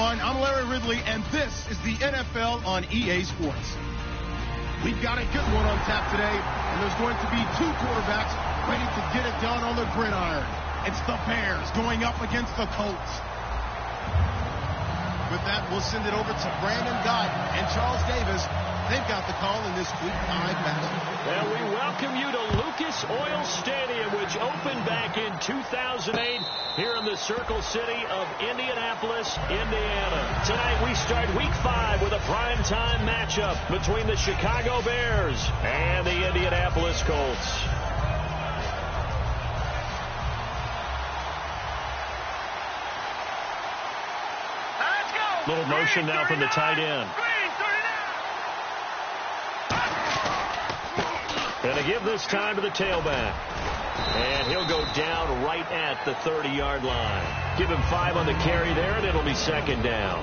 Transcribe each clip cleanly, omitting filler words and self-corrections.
everyone. I'm Larry Ridley, and this is the NFL on EA Sports. We've got a good one on tap today, and there's going to be two quarterbacks ready to get it done on the gridiron. It's the Bears going up against the Colts. With that, we'll send it over to Brandon Gott and Charles Davis. They've got the call in this Week 5 matchup. Well, we welcome you to Lucas Oil Stadium, which opened back in 2008 here in the Circle City of Indianapolis, Indiana. Tonight we start Week 5 with a primetime matchup between the Chicago Bears and the Indianapolis Colts. Little motion now from the tight end. And to give this time to the tailback. And he'll go down right at the 30-yard line. Give him 5 on the carry there, and it'll be second down.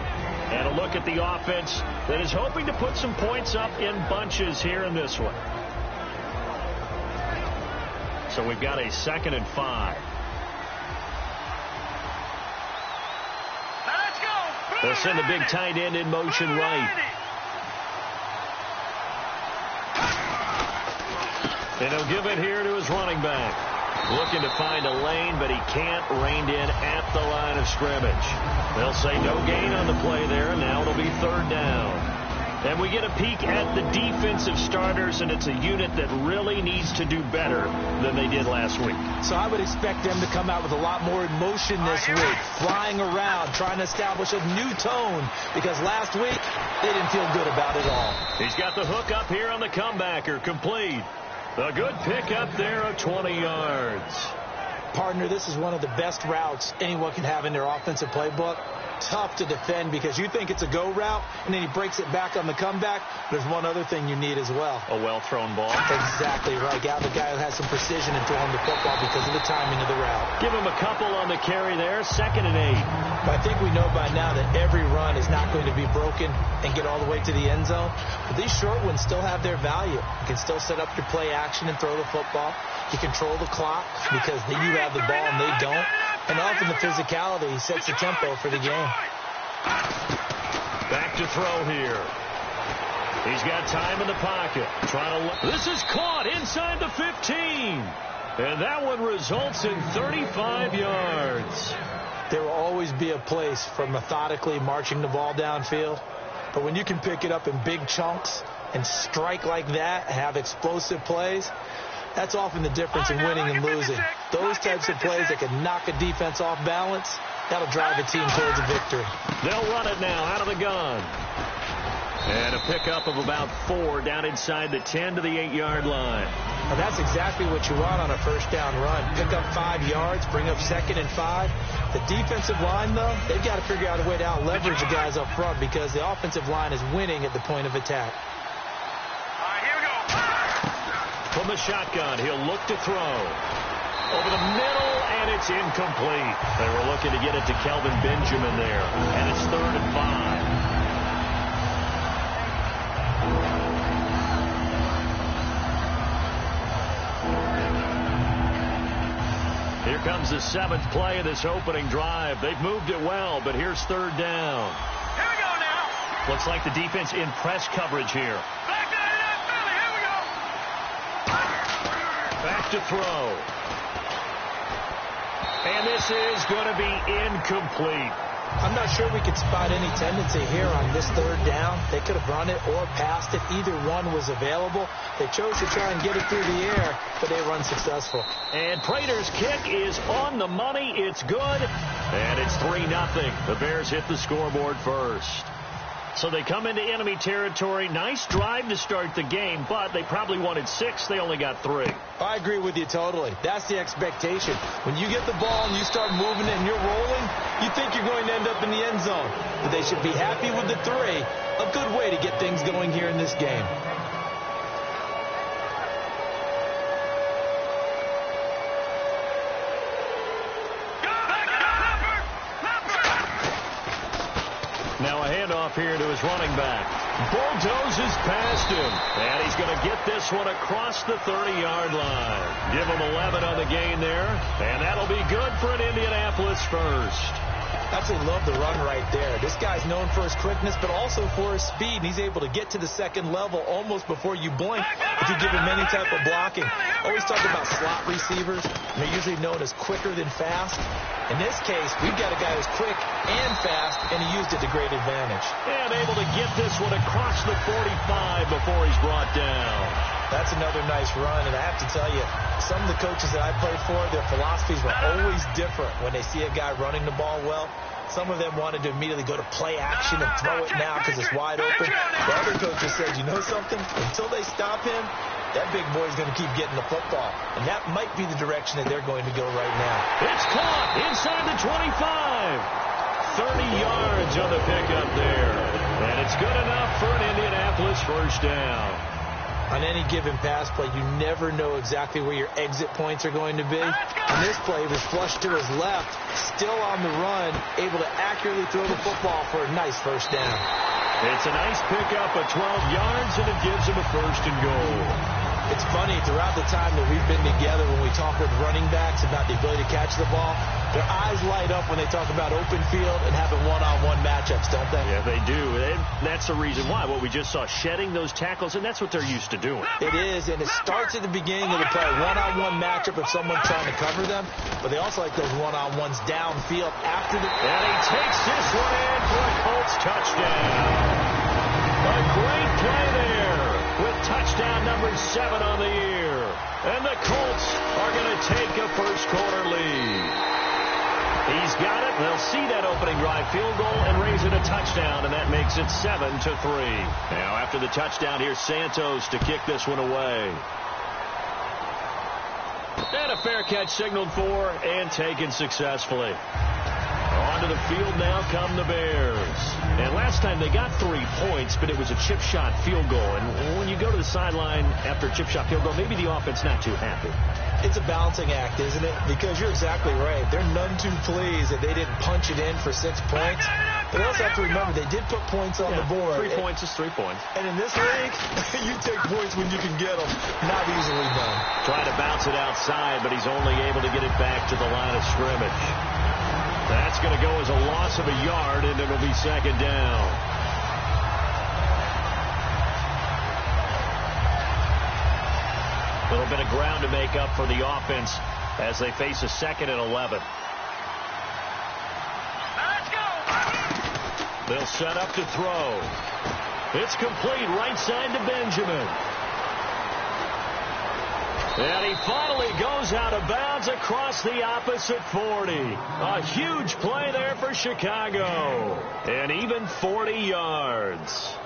And a look at the offense that is hoping to put some points up in bunches here in this one. So we've got a 2nd and 5. They'll send the big tight end in motion right. And he'll give it here to his running back. Looking to find a lane, but he can't. Reined in at the line of scrimmage. They'll say no gain on the play there, and now it'll be 3rd down. And we get a peek at the defensive starters, and it's a unit that really needs to do better than they did last week. So I would expect them to come out with a lot more emotion this week, flying around, trying to establish a new tone, because last week they didn't feel good about it all. He's got the hook up here on the comebacker, complete. A good pick up there of 20 yards. Partner, this is one of the best routes anyone can have in their offensive playbook. Tough to defend because you think it's a go route, and then he breaks it back on the comeback. There's one other thing you need as well. A well-thrown ball. Exactly right. Got a guy who has some precision in throwing the football because of the timing of the route. Give him a couple on the carry there. 2nd and 8. But I think we know by now that every run is not going to be broken and get all the way to the end zone. But these short ones still have their value. You can still set up your play action and throw the football. You control the clock because you have the ball and they don't. And often the physicality sets the tempo for the game. Back to throw here. He's got time in the pocket. This is caught inside the 15. And that one results in 35 yards. There will always be a place for methodically marching the ball downfield. But when you can pick it up in big chunks and strike like that, have explosive plays, that's often the difference in winning and losing. Those types of plays that can knock a defense off balance, that'll drive a team towards a victory. They'll run it now out of the gun. And a pickup of about 4 down inside the 10 to the 8-yard line. Now that's exactly what you want on a first down run. Pick up 5 yards, bring up 2nd and 5. The defensive line, though, they've got to figure out a way to out-leverage the guys up front because the offensive line is winning at the point of attack. From the shotgun, he'll look to throw. Over the middle, and it's incomplete. They were looking to get it to Kelvin Benjamin there, and it's 3rd and 5. Here comes the 7th play of this opening drive. They've moved it well, but here's 3rd down. Here we go now. Looks like the defense in press coverage here. Back to throw. And this is going to be incomplete. I'm not sure we could spot any tendency here on this 3rd down. They could have run it or passed it. Either one was available. They chose to try and get it through the air, but they were unsuccessful. And Prater's kick is on the money. It's good. And it's 3-0. The Bears hit the scoreboard first. So they come into enemy territory. Nice drive to start the game, but they probably wanted 6. They only got 3. I agree with you totally. That's the expectation. When you get the ball and you start moving it and you're rolling, you think you're going to end up in the end zone. But they should be happy with the 3. A good way to get things going here in this game. Now a handoff here to his running back. Bulldozes past him. And he's going to get this one across the 30-yard line. Give him 11 on the gain there. And that'll be good for an Indianapolis first. Absolutely love the run right there. This guy's known for his quickness, but also for his speed. And he's able to get to the second level almost before you blink if you give him any type of blocking. Always talk about slot receivers. They're usually known as quicker than fast. In this case, we've got a guy who's quick and fast, and he used it to great advantage. And able to get this one across the 45 before he's brought down. That's another nice run, and I have to tell you, some of the coaches that I played for, their philosophies were always different when they see a guy running the ball well. Some of them wanted to immediately go to play action and throw it now because it's wide open. The other coaches said, you know something? Until they stop him, that big boy's going to keep getting the football. And that might be the direction that they're going to go right now. It's caught inside the 25. 30 yards on the pickup there. And it's good enough for an Indianapolis first down. On any given pass play, you never know exactly where your exit points are going to be. On this play, he was flushed to his left, still on the run, able to accurately throw the football for a nice first down. It's a nice pickup of 12 yards, and it gives him a first and goal. It's funny, throughout the time that we've been together, when we talk with running backs about the ability to catch the ball, their eyes light up when they talk about open field and having one-on-one matchups, don't they? Yeah, they do. And that's the reason why. What we just saw, shedding those tackles, and that's what they're used to doing. It is, and it starts at the beginning of the play, one-on-one matchup if someone's trying to cover them, but they also like those one-on-ones downfield after the... And he takes this one in for a Colts touchdown. A great play there with touchdown number 7 on the year. And the Colts are going to take a first-quarter lead. He's got it. They'll see that opening drive field goal and raise it a touchdown, and that makes it 7-3. Now, after the touchdown, here's Santos to kick this one away. And a fair catch signaled for and taken successfully. Onto the field now come the Bears. And last time they got 3 points, but it was a chip shot field goal. And when you go to the sideline after a chip shot field goal, maybe the offense not too happy. It's a balancing act, isn't it? Because you're exactly right. They're none too pleased that they didn't punch it in for 6 points. But they also have to remember they did put points on the board. 3 points is 3 points. And in this league, you take points when you can get them. Not easily done. Trying to bounce it outside, but he's only able to get it back to the line of scrimmage. That's going to go as a loss of a yard, and it'll be second down. A little bit of ground to make up for the offense as they face a 2nd and 11. Let's go. They'll set up to throw. It's complete right side to Benjamin. And he finally goes out of bounds across the opposite 40. A huge play there for Chicago. And even 40 yards.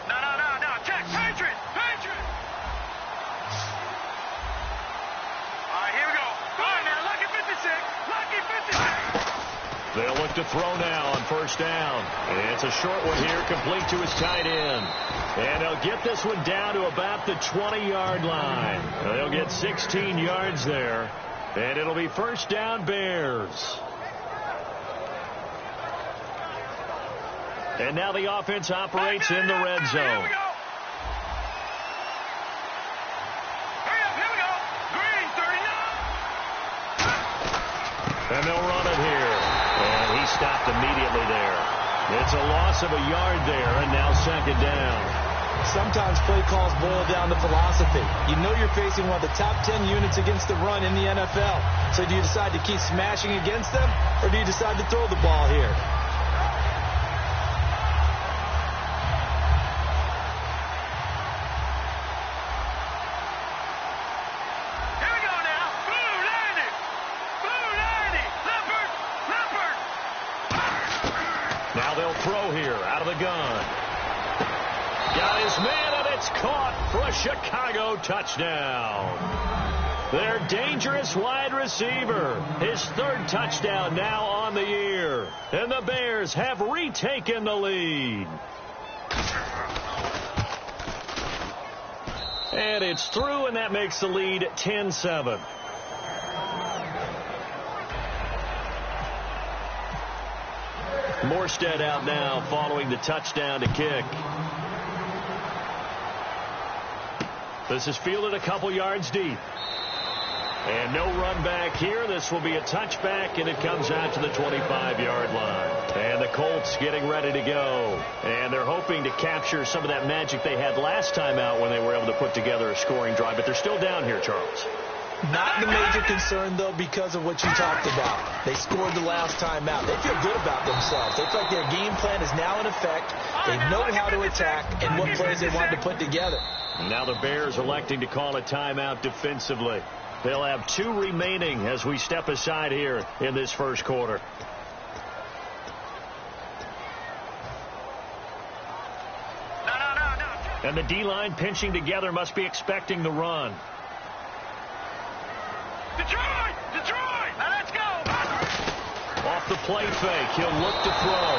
No. Check. Patriot. All right, here we go. All right, now, Lucky 56. Lucky 56. They'll look to throw now on first down. And it's a short one here, complete to his tight end. And they'll get this one down to about the 20-yard line. They'll get 16 yards there. And it'll be first down Bears. And now the offense operates in the red zone. Here we go. Green, 39. And they'll run it here. And he stopped immediately there. It's a loss of a yard there, and now second down. Sometimes play calls boil down to philosophy. You know you're facing one of the top 10 units against the run in the NFL. So do you decide to keep smashing against them, or do you decide to throw the ball here? Now they'll throw here out of the gun. Got his man, and it's caught for a Chicago touchdown. Their dangerous wide receiver. His 3rd touchdown now on the year. And the Bears have retaken the lead. And it's through, and that makes the lead 10-7. Morstead out now following the touchdown to kick. This is fielded a couple yards deep. And no run back here. This will be a touchback, and it comes out to the 25-yard line. And the Colts getting ready to go. And they're hoping to capture some of that magic they had last time out when they were able to put together a scoring drive. But they're still down here, Charles. Not the major concern, though, because of what you talked about. They scored the last time out. They feel good about themselves. They feel like their game plan is now in effect. They know how to attack and what plays they want to put together. Now the Bears electing to call a timeout defensively. They'll have 2 remaining as we step aside here in this first quarter. And the D-line pinching together must be expecting the run. Detroit! Detroit! Now let's go! Off the play fake, he'll look to throw.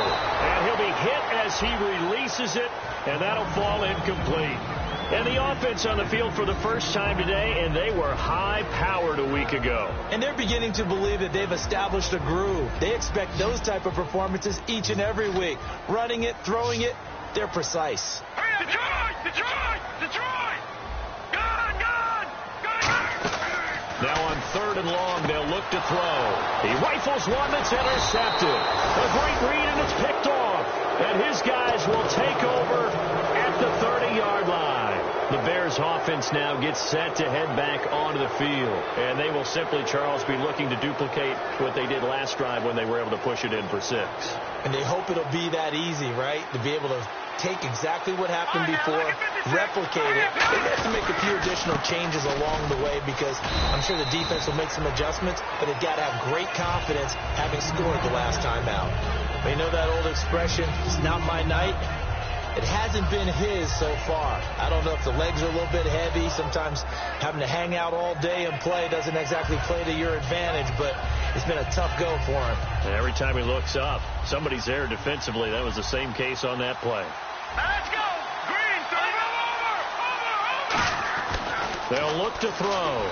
And he'll be hit as he releases it, and that'll fall incomplete. And the offense on the field for the first time today, and they were high-powered a week ago. And they're beginning to believe that they've established a groove. They expect those type of performances each and every week. Running it, throwing it, they're precise. Detroit! Detroit! Detroit! Gone! Gone! Gone! Now on 3rd and long, they'll look to throw. He rifles one that's intercepted. A great read, and it's picked off. And his guys will take over at the 30-yard line. The Bears offense now gets set to head back onto the field. And they will simply, Charles, be looking to duplicate what they did last drive when they were able to push it in for 6. And they hope it'll be that easy, right? To be able to take exactly what happened before, replicate it. They have to make a few additional changes along the way because I'm sure the defense will make some adjustments, but they've got to have great confidence having scored the last time out. They know that old expression, it's not my night. It hasn't been his so far. I don't know if the legs are a little bit heavy. Sometimes having to hang out all day and play doesn't exactly play to your advantage, but it's been a tough go for him. And every time he looks up, somebody's there defensively. That was the same case on that play. Let's go! Green, over! They'll look to throw.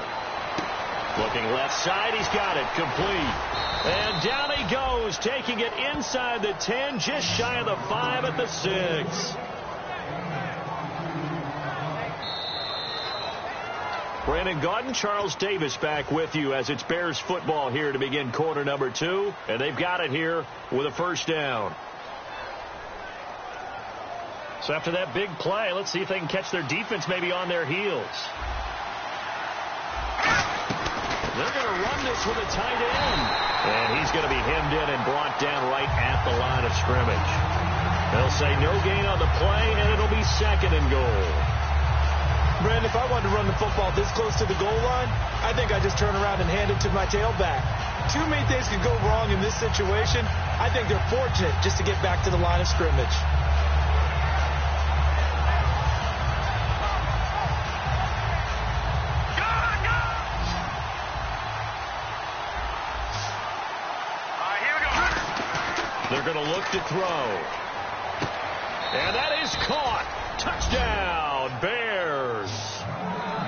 Looking left side, he's got it, complete. And down he goes, taking it inside the 10, just shy of the 5 at the 6. Brandon Gaudin, Charles Davis back with you as it's Bears football here to begin quarter number 2. And they've got it here with a first down. So after that big play, let's see if they can catch their defense maybe on their heels. They're going to run this with a tight end. And he's going to be hemmed in and brought down right at the line of scrimmage. They'll say no gain on the play, and it'll be 2nd and goal. Brandon, if I wanted to run the football this close to the goal line, I think I'd just turn around and hand it to my tailback. Too many things could go wrong in this situation. I think they're fortunate just to get back to the line of scrimmage. They're going to look to throw. And that is caught. Touchdown, Bears.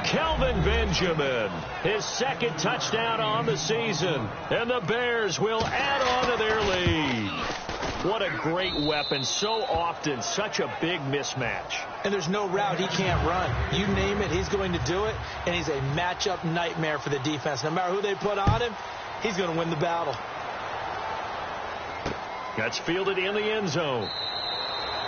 Kelvin Benjamin, his 2nd touchdown on the season. And the Bears will add on to their lead. What a great weapon. So often, such a big mismatch. And there's no route he can't run. You name it, he's going to do it. And he's a matchup nightmare for the defense. No matter who they put on him, he's going to win the battle. That's fielded in the end zone.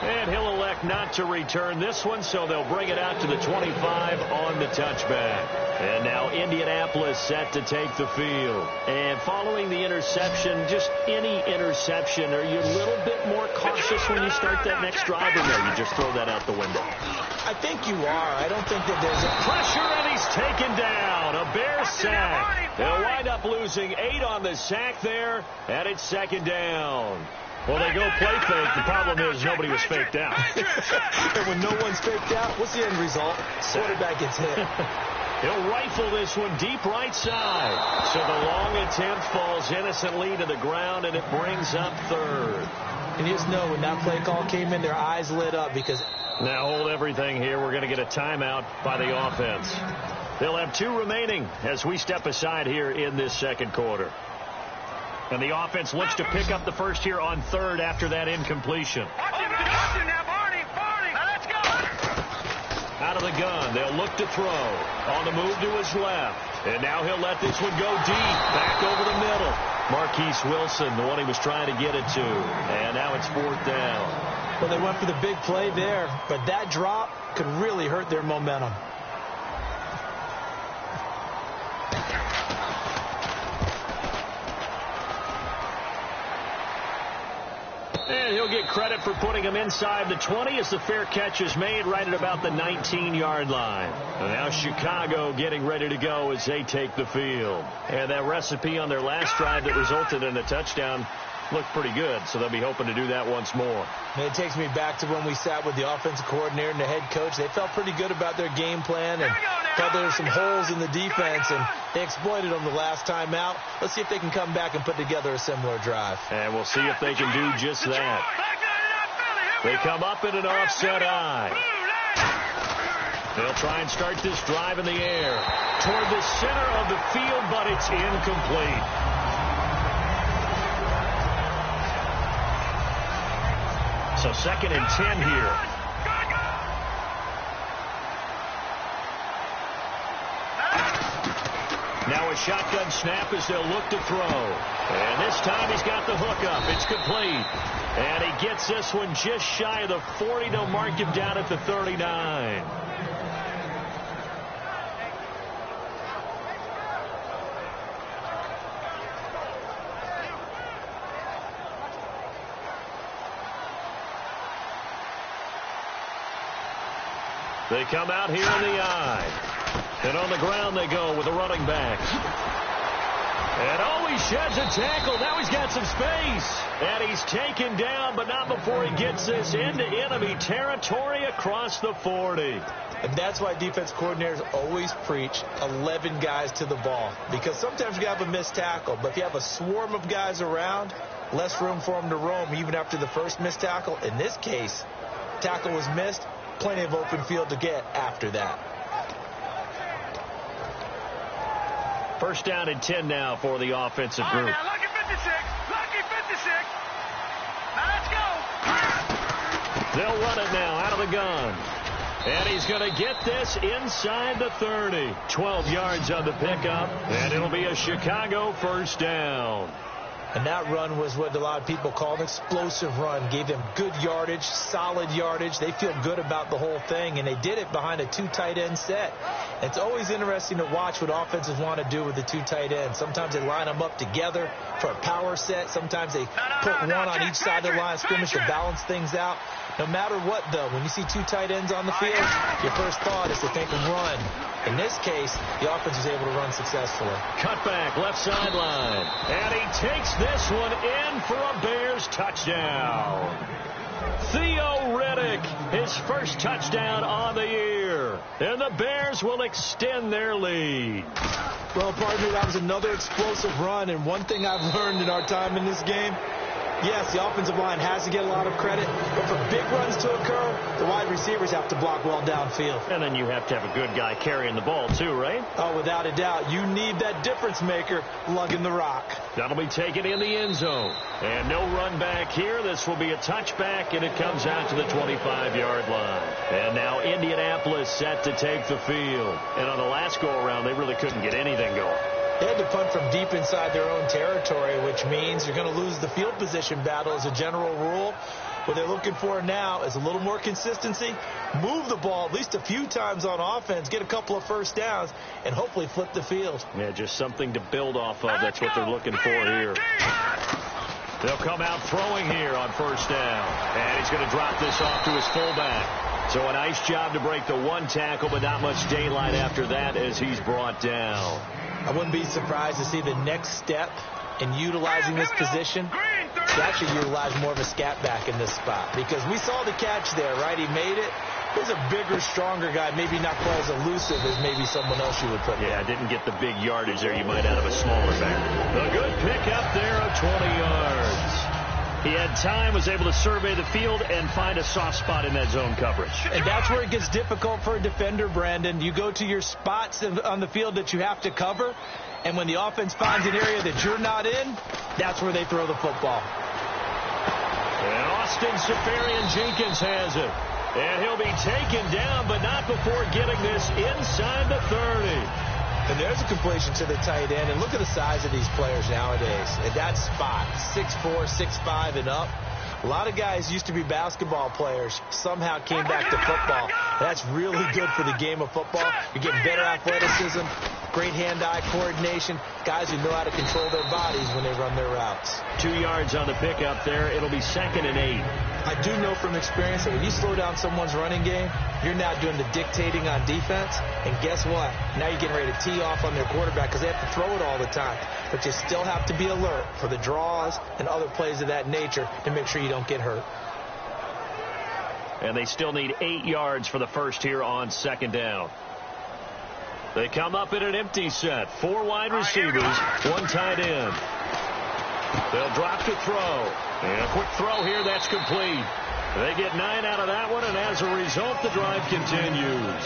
And he'll elect not to return this one, so they'll bring it out to the 25 on the touchback. And now Indianapolis set to take the field. And following the interception, just any interception, are you a little bit more cautious when you start that next drive, or no, you just throw that out the window? I think you are. I don't think that there's a pressure, and he's taken down. A Bear sack. They'll wind up losing 8 on the sack there, and it's 2nd down. Well, they go play fake. The problem is nobody was faked out. And when no one's faked out, what's the end result? Quarterback gets hit. He'll rifle this one deep right side. So the long attempt falls innocently to the ground, and it brings up 3rd. And you just know when that play call came in, their eyes lit up because... Now hold everything here. We're going to get a timeout by the offense. They'll have 2 remaining as we step aside here in this 2nd quarter. And the offense looks to pick up the first here on 3rd after that incompletion. Now, Barney. Let's go. Out of the the gun. They'll look to throw. On the move to his left. And now he'll let this one go deep. Back over the middle. Marquise Wilson, the one he was trying to get it to. And now it's 4th down. Well, they went for the big play there, but that drop could really hurt their momentum. And he'll get credit for putting him inside the 20 as the fair catch is made right at about the 19-yard line. And now Chicago getting ready to go as they take the field. And that recipe on their last drive that resulted in a touchdown looked pretty good, so they'll be hoping to do that once more. And it takes me back to when we sat with the offensive coordinator and the head coach. They felt pretty good about their game plan and thought there were some holes in the defense, and they exploited them the last time out. Let's see if they can come back and put together a similar drive. And we'll see if they can do just that. They come up in an offset eye. They'll try and start this drive in the air toward the center of the field, but it's incomplete. So 2nd and 10 here. Now a shotgun snap as they'll look to throw. And this time he's got the hook up. It's complete. And he gets this one just shy of the 40. They'll mark him down at the 39. They come out here in the eye. And on the ground they go with the running back. And oh, he sheds a tackle. Now he's got some space. And he's taken down, but not before he gets this into enemy territory across the 40. And that's why defense coordinators always preach 11 guys to the ball. Because sometimes you have a missed tackle, but if you have a swarm of guys around, less room for them to roam even after the first missed tackle. In this case, tackle was missed. Plenty of open field to get after that. 1st down and 10 now for the offensive group. Now, lucky 56. Lucky 56. Now, let's go. They'll run it now out of the gun. And he's going to get this inside the 30. 12 yards on the pickup. And it'll be a Chicago 1st down. And that run was what a lot of people call an explosive run. Gave them good yardage, solid yardage. They feel good about the whole thing, and they did it behind a 2 tight end set. It's always interesting to watch what offenses want to do with the 2 tight ends. Sometimes they line them up together for a power set. Sometimes they put one on each side of the line of scrimmage to balance things out. No matter what, though, when you see 2 tight ends on the field, your first thought is to think of run. In this case, the offense was able to run successfully. Cutback, left sideline. And he takes this one in for a Bears touchdown. Theo Riddick, his first touchdown on the year. And the Bears will extend their lead. Well, partner, that was another explosive run. And one thing I've learned in our time in this game, yes, the offensive line has to get a lot of credit, but for big runs to occur, the wide receivers have to block well downfield. And then you have to have a good guy carrying the ball too, right? Oh, without a doubt. You need that difference maker lugging the rock. That'll be taken in the end zone. And no run back here. This will be a touchback, and it comes out to the 25-yard line. And now Indianapolis set to take the field. And on the last go-around, they really couldn't get anything going. They had to punt from deep inside their own territory, which means you're going to lose the field position battle as a general rule. What they're looking for now is a little more consistency, move the ball at least a few times on offense, get a couple of first downs, and hopefully flip the field. Yeah, just something to build off of. That's what they're looking for here. They'll come out throwing here on 1st down. And he's going to drop this off to his fullback. So a nice job to break the 1 tackle, but not much daylight after that as he's brought down. I wouldn't be surprised to see the next step in utilizing this position to actually utilize more of a scat back in this spot. Because we saw the catch there, right? He made it. He's a bigger, stronger guy, maybe not quite as elusive as maybe someone else you would put there. Yeah, didn't get the big yardage there you might out of a smaller back. A good pickup there of 20 yards. He had time, was able to survey the field and find a soft spot in that zone coverage. And that's where it gets difficult for a defender, Brandon. You go to your spots on the field that you have to cover, and when the offense finds an area that you're not in, that's where they throw the football. And Austin Seferian-Jenkins has it. And he'll be taken down, but not before getting this inside the 30. And there's a completion to the tight end. And look at the size of these players nowadays. At that spot, 6'4", 6'5", and up. A lot of guys used to be basketball players, somehow came back to football. That's really good for the game of football. You're getting better athleticism, great hand-eye coordination, guys who know how to control their bodies when they run their routes. 2 yards on the pickup there. It'll be 2nd and 8. I do know from experience that when you slow down someone's running game, you're now doing the dictating on defense. And guess what? Now you're getting ready to tee off on their quarterback because they have to throw it all the time. But you still have to be alert for the draws and other plays of that nature to make sure you don't get hurt. And they still need 8 yards for the first here on 2nd down. They come up in an empty set. 4 wide receivers, 1 tight end. They'll drop to throw. And a quick throw here, that's complete. They get 9 out of that one, and as a result, the drive continues.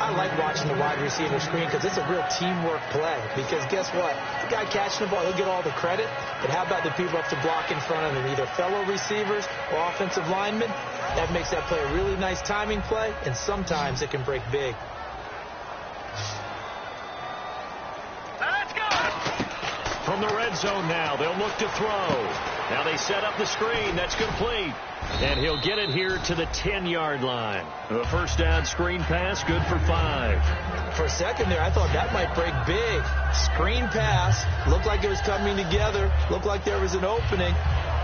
I like watching the wide receiver screen because it's a real teamwork play. Because guess what? The guy catching the ball, he'll get all the credit. But how about the people up to block in front of him, either fellow receivers or offensive linemen? That makes that play a really nice timing play, and sometimes it can break big. Let's go. From the red zone now, they'll look to throw. Now they set up the screen. That's complete. And he'll get it here to the 10-yard line. A first down screen pass, good for 5. For a second there, I thought that might break big. Screen pass, looked like it was coming together, looked like there was an opening.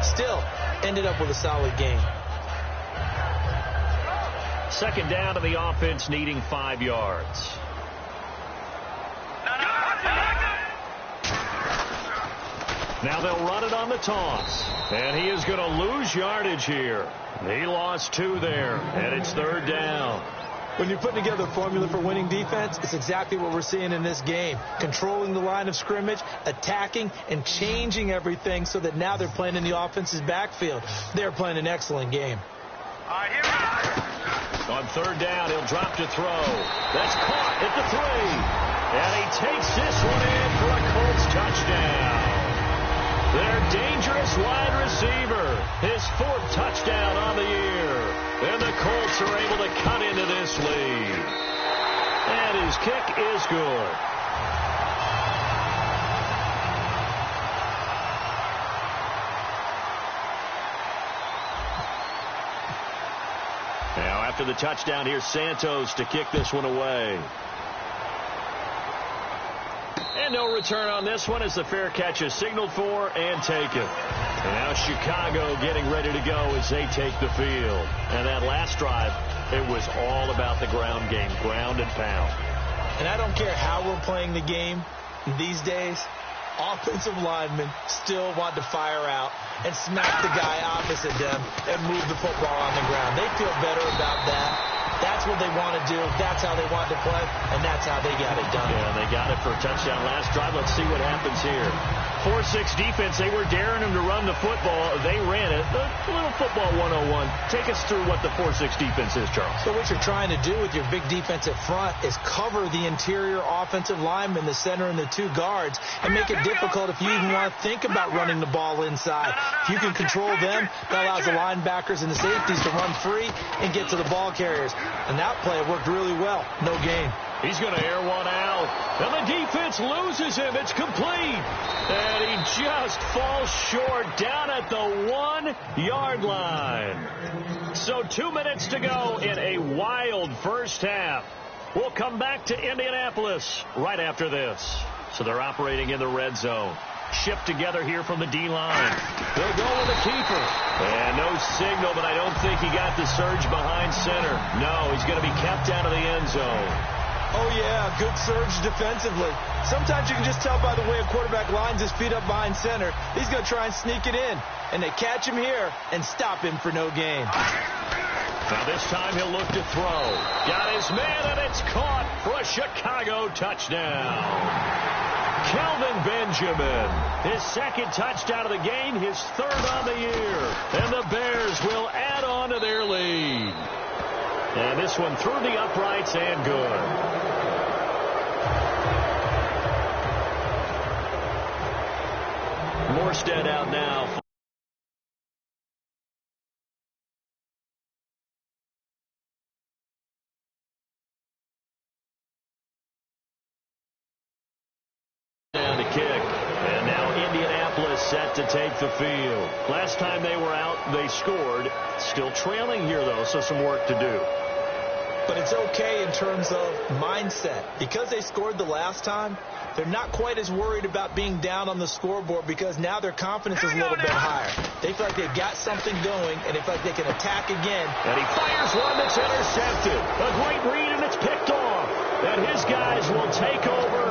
Still, ended up with a solid game. 2nd down to the offense, needing 5 yards. Now they'll run it on the toss. And he is going to lose yardage here. He lost 2 there, and it's 3rd down. When you're putting together a formula for winning defense, it's exactly what we're seeing in this game. Controlling the line of scrimmage, attacking, and changing everything so that now they're playing in the offense's backfield. They're playing an excellent game. On 3rd down, he'll drop to throw. That's caught at the 3. And he takes this one in for a Colts touchdown. Their dangerous wide receiver, his 4th touchdown on the year. And the Colts are able to cut into this lead. And his kick is good. Now after the touchdown, here's Santos to kick this one away. And no return on this one as the fair catch is signaled for and taken. And now Chicago getting ready to go as they take the field. And that last drive, it was all about the ground game, ground and pound. And I don't care how we're playing the game these days, offensive linemen still want to fire out and smack the guy opposite them and move the football on the ground. They feel better about that. That's what they want to do. That's how they want to play, and that's how they got it done. Yeah, they got it for a touchdown last drive. Let's see what happens here. 4-6 defense, they were daring them to run the football. They ran it. A little football 101. Take us through what the 4-6 defense is, Charles. So what you're trying to do with your big defensive front is cover the interior offensive linemen, the center and the 2 guards, and make it difficult if you even want to think about running the ball inside. If you can control them, that allows the linebackers and the safeties to run free and get to the ball carriers. And that play worked really well. No gain. He's going to air one out. And the defense loses him. It's complete. And he just falls short down at the 1-yard line. So 2 minutes to go in a wild first half. We'll come back to Indianapolis right after this. So they're operating in the red zone. Shipped together here from the D-line. They'll go with a keeper. And no signal, but I don't think he got the surge behind center. No, he's going to be kept out of the end zone. Oh, yeah, good surge defensively. Sometimes you can just tell by the way a quarterback lines his feet up behind center. He's going to try and sneak it in. And they catch him here and stop him for no gain. Now this time he'll look to throw. Got his man, and it's caught for a Chicago touchdown. Kelvin Benjamin, his 2nd touchdown of the game, his 3rd on the year. And the Bears will add on to their lead. And this one through the uprights and good. Morstead out now. set to take the field. Last time they were out, they scored. Still trailing here, though, so some work to do. But it's okay in terms of mindset. Because they scored the last time, they're not quite as worried about being down on the scoreboard because now their confidence is a little bit higher. They feel like they've got something going, and they feel like they can attack again. And he fires one that's intercepted. A great read, and it's picked off. And his guys will take over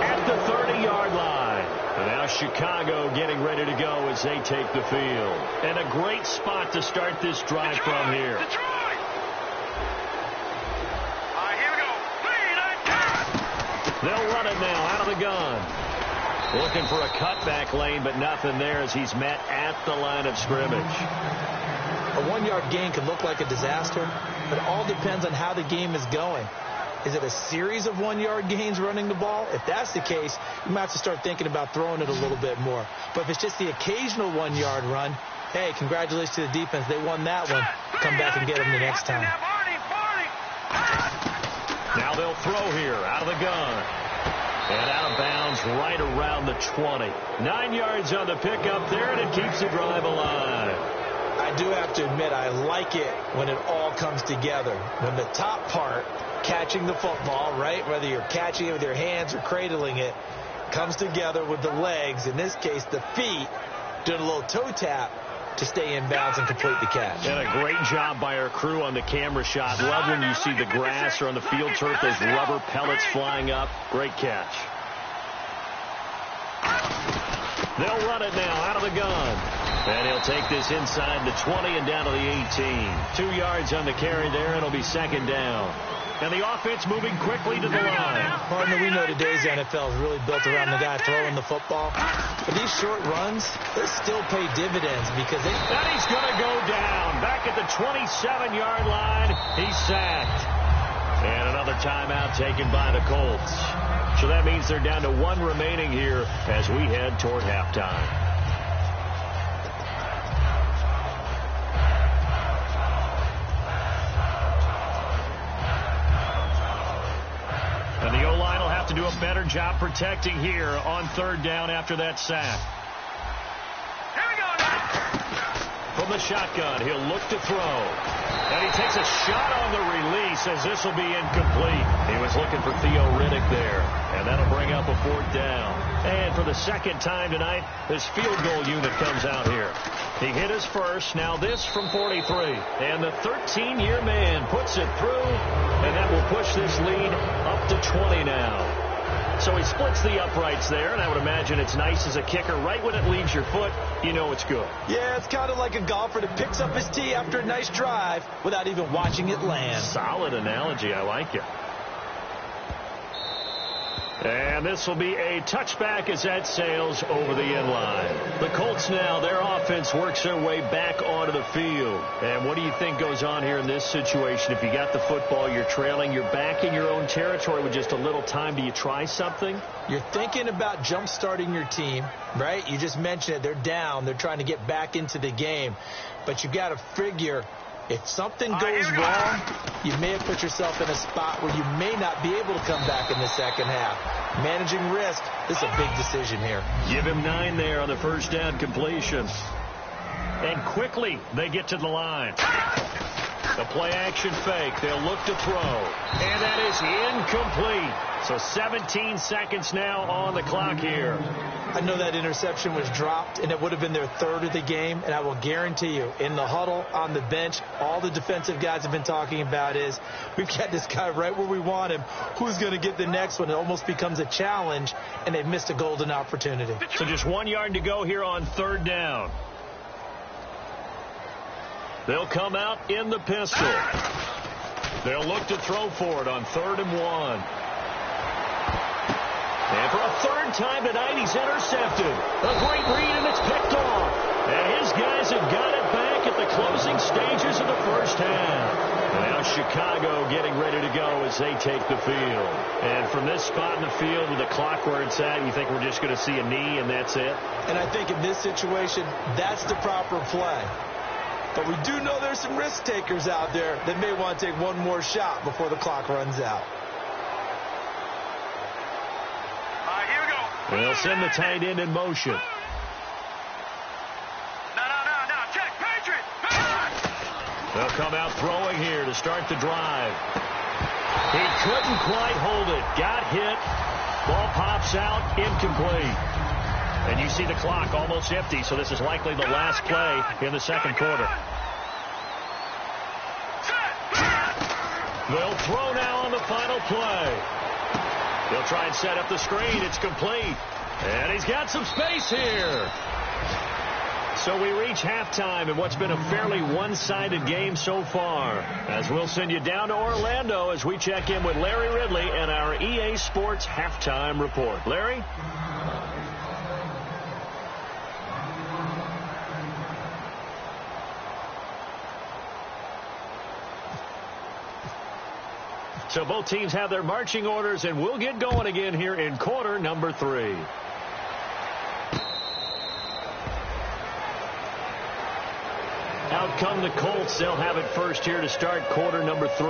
at the 30-yard line. And now Chicago getting ready to go as they take the field. And a great spot to start this drive from here. They'll run it now out of the gun. Looking for a cutback lane, but nothing there as he's met at the line of scrimmage. A one-yard gain can look like a disaster, but it all depends on how the game is going. Is it a series of one-yard gains running the ball? If that's the case, you might have to start thinking about throwing it a little bit more. But if it's just the occasional one-yard run, hey, congratulations to the defense. They won that one. Come back and get them the next time. Now they'll throw here out of the gun. And out of bounds right around the 20. 9 yards on the pickup there, and it keeps the drive alive. I do have to admit, I like it when it all comes together. When the top part, catching the football, right, whether you're catching it with your hands or cradling it, comes together with the legs, in this case the feet, doing a little toe tap to stay in bounds and complete the catch. And a great job by our crew on the camera shot. Love when you see the grass or on the field turf, those rubber pellets flying up. Great catch. They'll run it now out of the gun. And he'll take this inside the 20 and down to the 18. 2 yards on the carry there, and it'll be second down. And the offense moving quickly to the line. Partner, we know today's NFL is really built around the guy throwing the football. But these short runs, they still pay dividends because they... And he's going to go down. Back at the 27-yard line, he's sacked. And another timeout taken by the Colts. So that means they're down to 1 remaining here as we head toward halftime. And the O-line will have to do a better job protecting here on third down after that sack. Here we go now. From the shotgun, he'll look to throw. And he takes a shot on the release as this will be incomplete. He was looking for Theo Riddick there. And that'll bring up a 4th down. And for the second time tonight, this field goal unit comes out here. He hit his first. Now this from 43. And the 13-year man puts it through. And that will push this lead up to 20 now. So he splits the uprights there, and I would imagine it's nice as a kicker. Right when it leaves your foot, you know it's good. Yeah, it's kind of like a golfer that picks up his tee after a nice drive without even watching it land. Solid analogy. I like it. And this will be a touchback as that sails over the end line. The Colts now, their offense works their way back onto the field. And what do you think goes on here in this situation? If you got the football, you're trailing, you're back in your own territory with just a little time. Do you try something? You're thinking about jump-starting your team, right? You just mentioned it. They're down. They're trying to get back into the game. But you got to figure, if something goes wrong, you may have put yourself in a spot where you may not be able to come back in the second half. Managing risk, this is a big decision here. Give him 9 there on the first down completion. And quickly they get to the line. The play-action fake. They'll look to throw. And that is incomplete. So 17 seconds now on the clock here. I know that interception was dropped, and it would have been their 3rd of the game. And I will guarantee you, in the huddle, on the bench, all the defensive guys have been talking about is, we've got this guy right where we want him. Who's going to get the next one? It almost becomes a challenge, and they've missed a golden opportunity. So just 1 yard to go here on third down. They'll come out in the pistol. They'll look to throw for it on 3rd and 1. And for a 3rd time tonight, he's intercepted. A great read, and it's picked off. And his guys have got it back at the closing stages of the first half. And now Chicago getting ready to go as they take the field. And from this spot in the field with the clock where it's at, you think we're just going to see a knee and that's it? And I think in this situation, that's the proper play. But we do know there's some risk takers out there that may want to take one more shot before the clock runs out. Here we go. They'll send the tight end in motion. They'll come out throwing here to start the drive. He couldn't quite hold it. Got hit. Ball pops out. Incomplete. And you see the clock almost empty, so this is likely the last play in the second quarter. They'll throw now on the final play. They'll try and set up the screen. It's complete. And he's got some space here. So we reach halftime in what's been a fairly one-sided game so far. As we'll send you down to Orlando as we check in with Larry Ridley and our EA Sports halftime report. Larry? So both teams have their marching orders, and we'll get going again here in quarter number 3. Out come the Colts. They'll have it first here to start quarter number 3.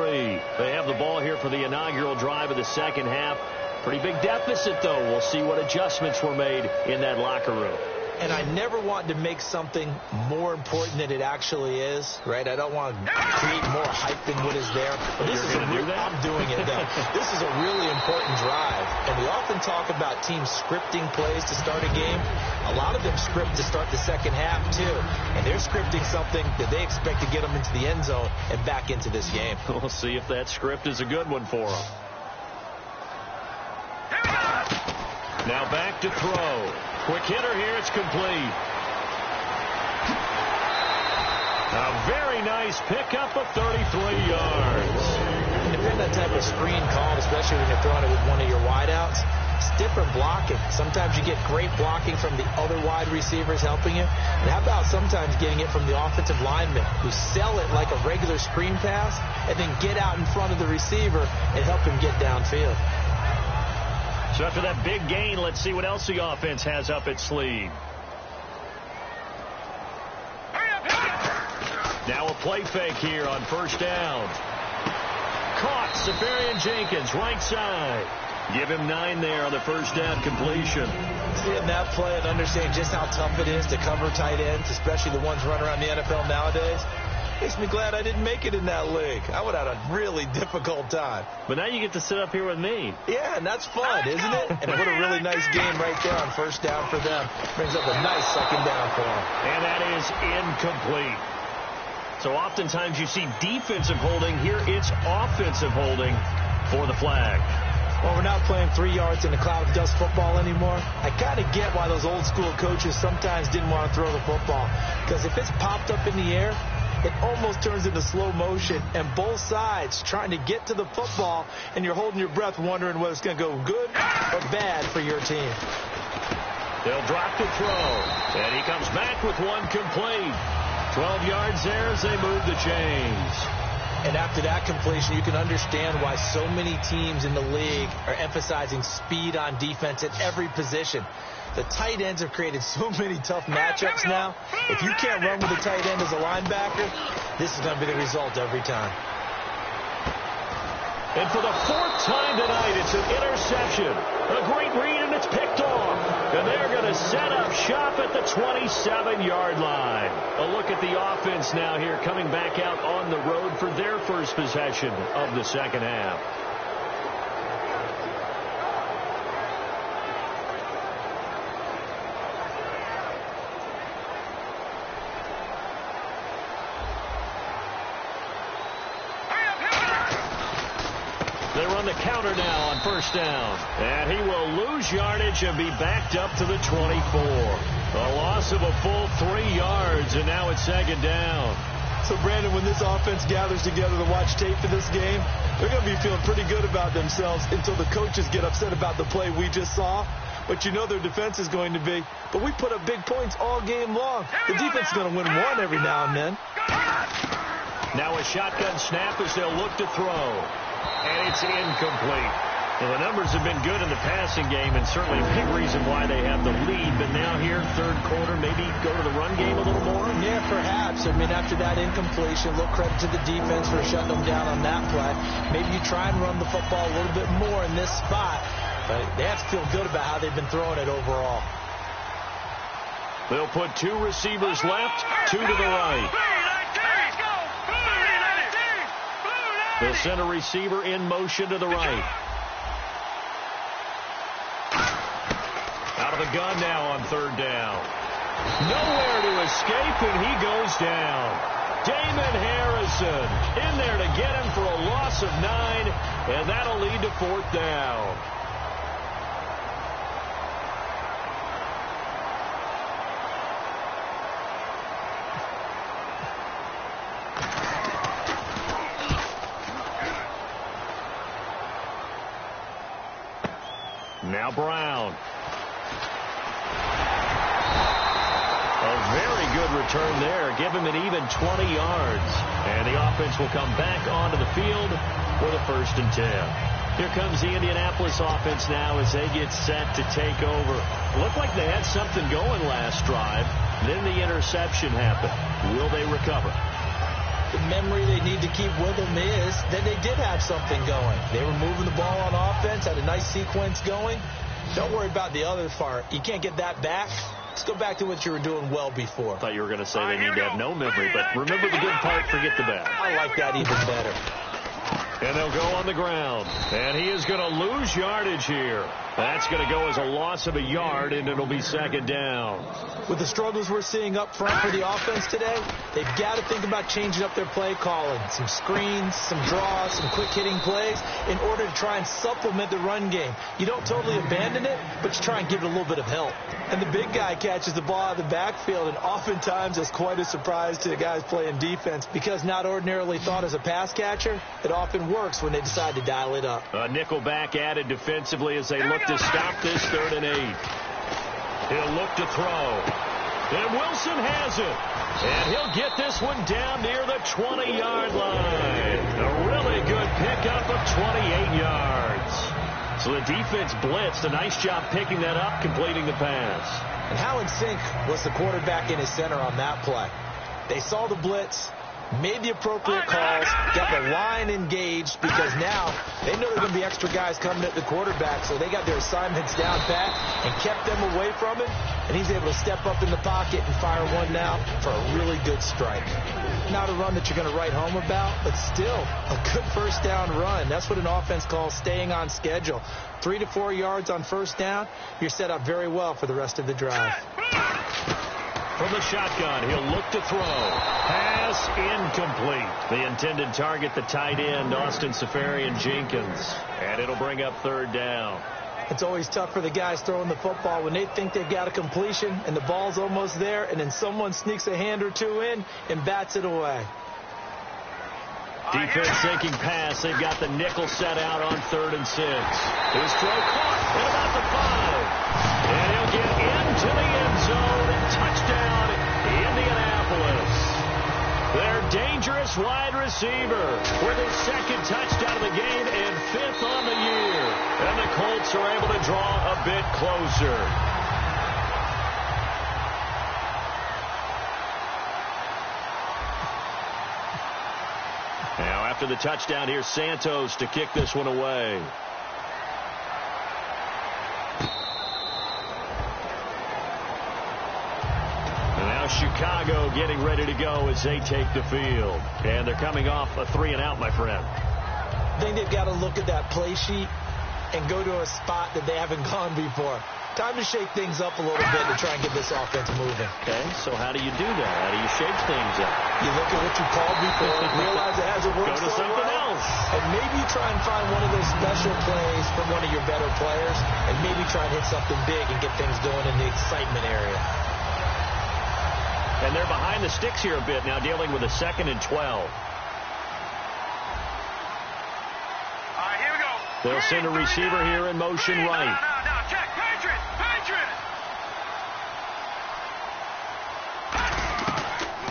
They have the ball here for the inaugural drive of the second half. Pretty big deficit, though. We'll see what adjustments were made in that locker room. And I never want to make something more important than it actually is, right? I don't want to create more hype than what is there. But this is I'm doing it, though. This is a really important drive. And we often talk about teams scripting plays to start a game. A lot of them script to start the second half, too. And they're scripting something that they expect to get them into the end zone and back into this game. We'll see if that script is a good one for them. Now back to throw. Quick hitter here. It's complete. A very nice pickup of 33 yards. Depending on that type of screen call, especially when you're throwing it with one of your wideouts, it's different blocking. Sometimes you get great blocking from the other wide receivers helping you. And how about sometimes getting it from the offensive linemen who sell it like a regular screen pass and then get out in front of the receiver and help him get downfield. So after that big gain, let's see what else the offense has up its sleeve. Now a play fake here on first down. Caught. Safarian Jenkins, right side. Give him 9 there on the first down completion. Seeing that play and understanding just how tough it is to cover tight ends, especially the ones running around the NFL nowadays, makes me glad I didn't make it in that league. I would have had a really difficult time. But now you get to sit up here with me. Yeah, and that's fun, isn't it? And what a really nice game right there on first down for them. Brings up a nice second down for them. And that is incomplete. So oftentimes you see defensive holding. Here it's offensive holding for the flag. Well, we're not playing 3 yards in a cloud of dust football anymore. I kind of get why those old school coaches sometimes didn't want to throw the football. Because if it's popped up in the air, it almost turns into slow motion, and both sides trying to get to the football, and you're holding your breath wondering whether it's going to go good or bad for your team. They'll drop the throw, and he comes back with one complete. 12 yards there as they move the chains. And after that completion, you can understand why so many teams in the league are emphasizing speed on defense at every position. The tight ends have created so many tough matchups now. If you can't run with a tight end as a linebacker, this is going to be the result every time. And for the 4th time tonight, it's an interception. A great read, and it's picked off. And they're going to set up shop at the 27-yard line. A look at the offense now here, coming back out on the road for their first possession of the second half. They run the counter now on first down. And he will lose yardage and be backed up to the 24. A loss of a full 3 yards, and now it's second down. So, Brandon, when this offense gathers together to watch tape for this game, they're going to be feeling pretty good about themselves until the coaches get upset about the play we just saw. But you know their defense is going to be. But we put up big points all game long. The defense is going to win one every now and then. Now a shotgun snap as they'll look to throw. And it's incomplete. Well, the numbers have been good in the passing game, and certainly a big reason why they have the lead. But now here, third quarter, maybe go to the run game a little more? Yeah, perhaps. I mean, after that incompletion, a little credit to the defense for shutting them down on that play. Maybe you try and run the football a little bit more in this spot. But they have to feel good about how they've been throwing it overall. They'll put 2 receivers left, 2 to the right. They'll send a receiver in motion to the right. Out of the gun now on third down. Nowhere to escape, and he goes down. Damon Harrison in there to get him for a loss of 9, and that'll lead to fourth down. Now Brown. A very good return there. Give him an even 20 yards. And the offense will come back onto the field for the 1st and 10. Here comes the Indianapolis offense now as they get set to take over. Looked like they had something going last drive. Then the interception happened. Will they recover? The memory they need to keep with them is that they did have something going. They were moving the ball on offense, had a nice sequence going. Don't worry about the other part. You can't get that back. Let's go back to what you were doing well before. I thought you were going to say they need to have no memory, but remember the good part, forget the bad. I like that even better. And they'll go on the ground. And he is going to lose yardage here. That's going to go as a loss of a yard, and it'll be 2nd down. With the struggles we're seeing up front for the offense today, they've got to think about changing up their play calling. Some screens, some draws, some quick-hitting plays in order to try and supplement the run game. You don't totally abandon it, but you try and give it a little bit of help. And the big guy catches the ball out of the backfield, and oftentimes that's quite a surprise to the guys playing defense because not ordinarily thought as a pass catcher, it often works when they decide to dial it up. A nickel back added defensively as they look to stop this 3rd and 8. He'll look to throw. And Wilson has it. And he'll get this one down near the 20-yard line. A really good pickup of 28 yards. So the defense blitzed. A nice job picking that up, completing the pass. And how in sync was the quarterback in his center on that play? They saw the blitz, made the appropriate calls, got the line engaged because now they know there are going to be extra guys coming at the quarterback, so they got their assignments down pat and kept them away from him, and he's able to step up in the pocket and fire one now for a really good strike. Not a run that you're going to write home about, but still a good 1st down run. That's what an offense calls staying on schedule. 3 to 4 yards on 1st down, you're set up very well for the rest of the drive. From the shotgun, he'll look to throw. Pass incomplete. The intended target, the tight end, Austin Seferian-Jenkins. And it'll bring up 3rd down. It's always tough for the guys throwing the football when they think they've got a completion and the ball's almost there, and then someone sneaks a hand or two in and bats it away. Defense sinking pass. They've got the nickel set out on 3rd and 6. His throw caught at about the 5. And he'll get into the end zone. Touchdown, Indianapolis. Their dangerous wide receiver with his 2nd touchdown of the game and 5th on the year. And the Colts are able to draw a bit closer. Now after the touchdown, here's Santos to kick this one away. Chicago getting ready to go as they take the field. And they're coming off a 3-and-out, my friend. I think they've got to look at that play sheet and go to a spot that they haven't gone before. Time to shake things up a little bit to try and get this offense moving. Okay, so how do you do that? How do you shake things up? You look at what you called before, realize it hasn't worked so well. Go to something else. And maybe try and find one of those special plays from one of your better players, and maybe try and hit something big and get things going in the excitement area. And they're behind the sticks here a bit now, dealing with a 2nd and 12. All right, here we go. They'll send a receiver here in motion right. No, check. Patriots.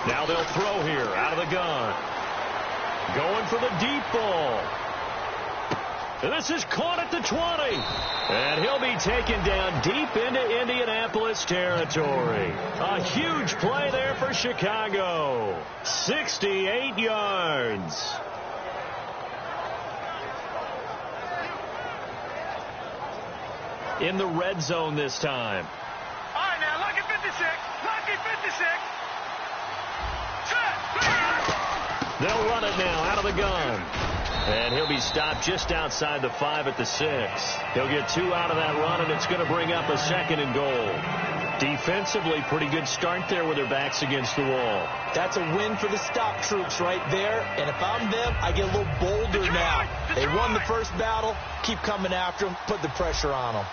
Now they'll throw here out of the gun. Going for the deep ball. And this is caught at the 20. And he'll be taken down deep into Indianapolis territory. A huge play there for Chicago. 68 yards. In the red zone this time. All right, now, lucky 56. They'll run it now out of the gun. And he'll be stopped just outside the 5 at the 6. He'll get 2 out of that run, and it's going to bring up a 2nd and goal. Defensively, pretty good start there with their backs against the wall. That's a win for the stop troops right there. And if I'm them, I get a little bolder now. They won the first battle. Keep coming after them. Put the pressure on them.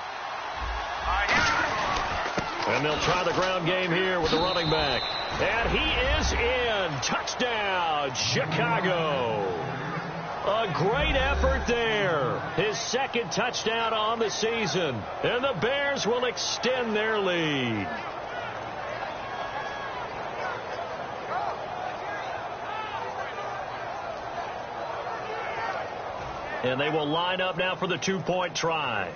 And they'll try the ground game here with the running back. And he is in. Touchdown, Chicago. A great effort there. His 2nd touchdown on the season. And the Bears will extend their lead. And they will line up now for the 2-point try.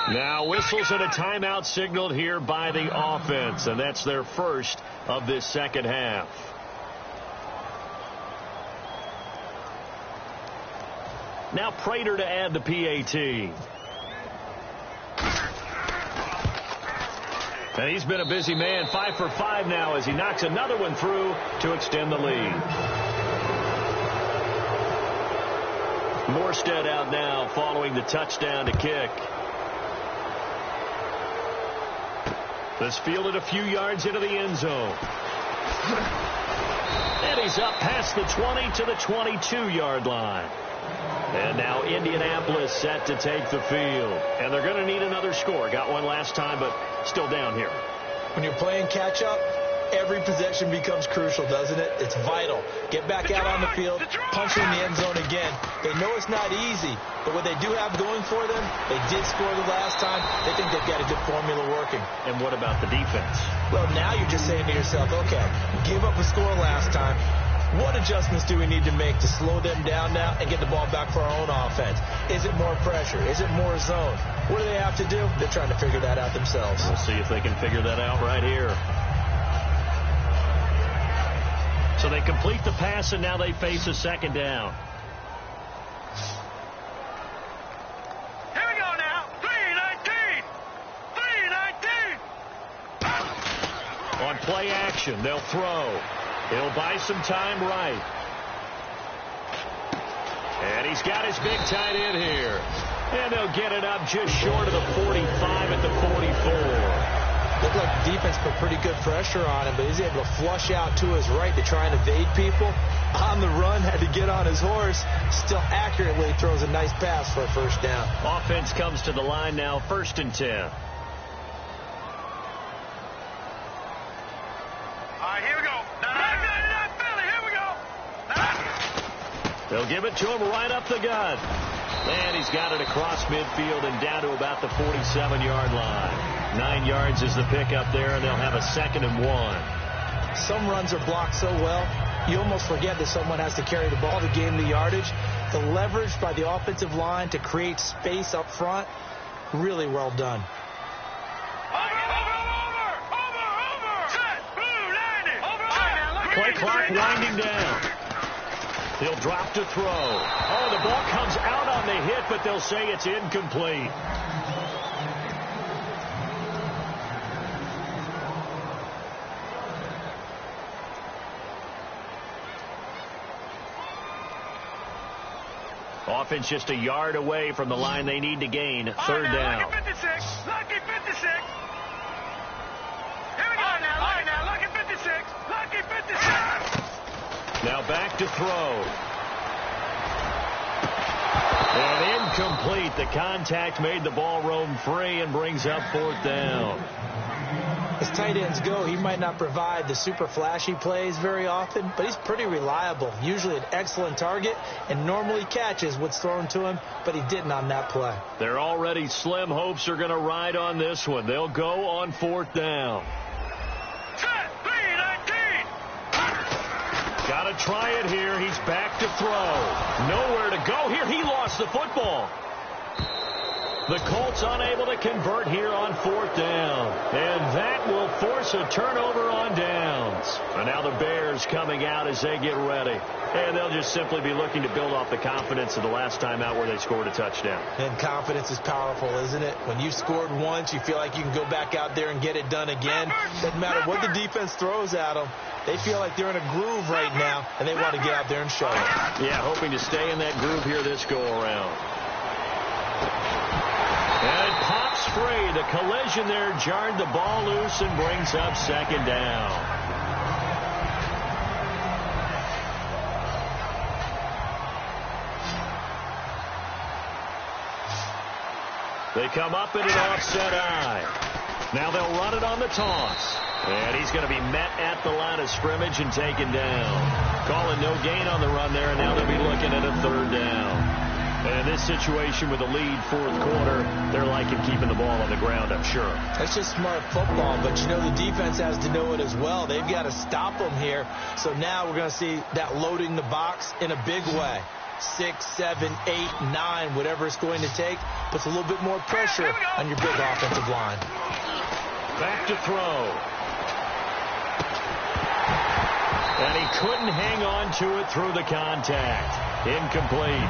Now whistles and a timeout signaled here by the offense, and that's their first of this second half. Now Prater to add the PAT. And he's been a busy man, 5 for 5 now as he knocks another one through to extend the lead. Morstead out now following the touchdown to kick. This fielded a few yards into the end zone. And he's up past the 20 to the 22-yard line. And now Indianapolis set to take the field. And they're going to need another score. Got one last time, but still down here. When you're playing catch-up, every possession becomes crucial, doesn't it? It's vital. Get back out on the field, punch in the end zone again. They know it's not easy, but what they do have going for them, they did score the last time. They think they've got a good formula working. And what about the defense? Well, now you're just saying to yourself, okay, give up a score last time. What adjustments do we need to make to slow them down now and get the ball back for our own offense? Is it more pressure? Is it more zone? What do they have to do? They're trying to figure that out themselves. We'll see if they can figure that out right here. So they complete the pass, and now they face a 2nd down. Here we go now. 3-19. 3-19. On play action, they'll throw. He'll buy some time right. And he's got his big tight end here. And they'll get it up just short of the 45 at the 44. Looked like the defense put pretty good pressure on him, but he's able to flush out to his right to try and evade people. On the run, had to get on his horse. Still accurately throws a nice pass for a first down. Offense comes to the line now, 1st and 10. All right, here we go. Here we go. They'll give it to him right up the gut. And he's got it across midfield and down to about the 47-yard line. 9 yards is the pickup there, and they'll have a 2nd and 1. Some runs are blocked so well, you almost forget that someone has to carry the ball to gain the yardage. The leverage by the offensive line to create space up front, really well done. Play clock winding down. He'll drop to throw. Oh, the ball comes out on the hit, but they'll say it's incomplete. Offense just a yard away from the line they need to gain. 3rd down. Lucky 56. Lucky 56. Here we go now. Lucky 56. Lucky 56. Now back to throw. And incomplete. The contact made the ball roam free and brings up 4th down. As tight ends go, he might not provide the super flashy plays very often, but he's pretty reliable. Usually an excellent target and normally catches what's thrown to him, but he didn't on that play. Their already slim hopes are going to ride on this one. They'll go on 4th down. Got to try it here. He's back to throw. Nowhere to go here. He lost the football. The Colts unable to convert here on 4th down. And that will force a turnover on downs. And now the Bears coming out as they get ready. And they'll just simply be looking to build off the confidence of the last time out where they scored a touchdown. And confidence is powerful, isn't it? When you've scored once, you feel like you can go back out there and get it done again. Doesn't matter what the defense throws at them. They feel like they're in a groove right now, and they want to get out there and show it. Yeah, hoping to stay in that groove here this go-around. And it pops free. The collision there jarred the ball loose and brings up second down. They come up in an offset eye. Now they'll run it on the toss. And he's going to be met at the line of scrimmage and taken down. Calling no gain on the run there, and now they'll be looking at a third down. And in this situation with a lead fourth quarter, they're liking keeping the ball on the ground, I'm sure. That's just smart football, but you know the defense has to know it as well. They've got to stop them here. So now we're going to see that loading the box in a big way. 6, 7, 8, 9, whatever it's going to take, puts a little bit more pressure on your big offensive line. Back to throw. And he couldn't hang on to it through the contact. Incomplete.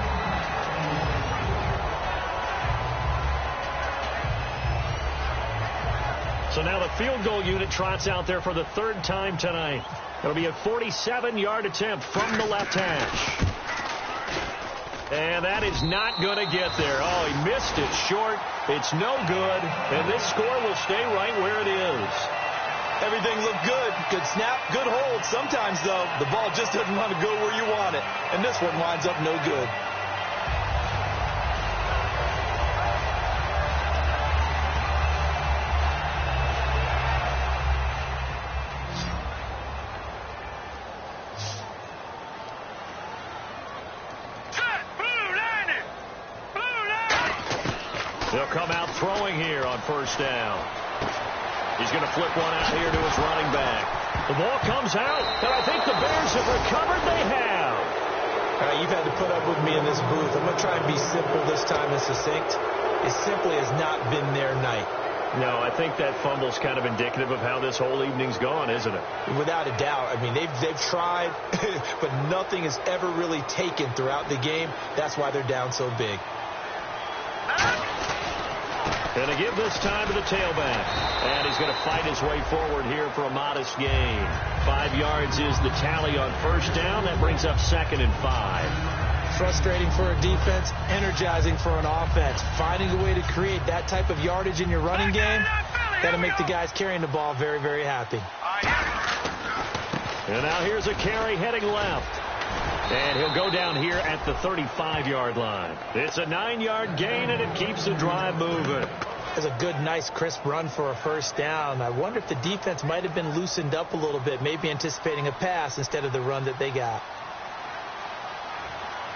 So now the field goal unit trots out there for the third time tonight. It'll be a 47-yard attempt from the left hash. And that is not going to get there. Oh, he missed it short. It's no good. And this score will stay right where it is. Everything looked good. Good snap, good hold. Sometimes, though, the ball just doesn't want to go where you want it. And this one winds up no good. They'll come out throwing here on first down. He's going to flip one out here to his running back. The ball comes out, and I think the Bears have recovered. They have. You've had to put up with me in this booth. I'm going to try and be simple this time and succinct. It simply has not been their night. No, I think that fumble's kind of indicative of how this whole evening's gone, isn't it? Without a doubt. I mean, they've tried, but nothing is ever really taken throughout the game. That's why they're down so big. And to give this time to the tailback. And he's going to fight his way forward here for a modest gain. 5 yards is the tally on first down. That brings up 2nd and 5. Frustrating for a defense, energizing for an offense. Finding a way to create that type of yardage in your running game, got to make the guys carrying the ball very, very happy. And now here's a carry heading left. And he'll go down here at the 35-yard line. It's a 9-yard gain, and it keeps the drive moving. It's a good, nice, crisp run for a first down. I wonder if the defense might have been loosened up a little bit, maybe anticipating a pass instead of the run that they got.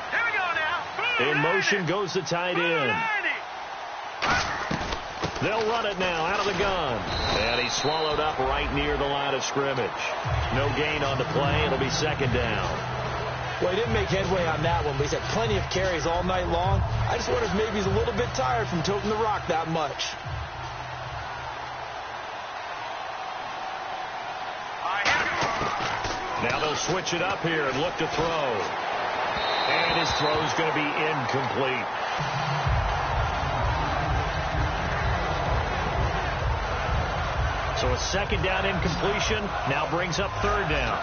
Here we go now. In motion goes the tight end. They'll run it now out of the gun. And he's swallowed up right near the line of scrimmage. No gain on the play. It'll be 2nd down. Well, he didn't make headway on that one, but he's had plenty of carries all night long. I just wonder if maybe he's a little bit tired from toting the rock that much. Now they'll switch it up here and look to throw. And his throw's going to be incomplete. So a 2nd down incompletion now brings up 3rd down.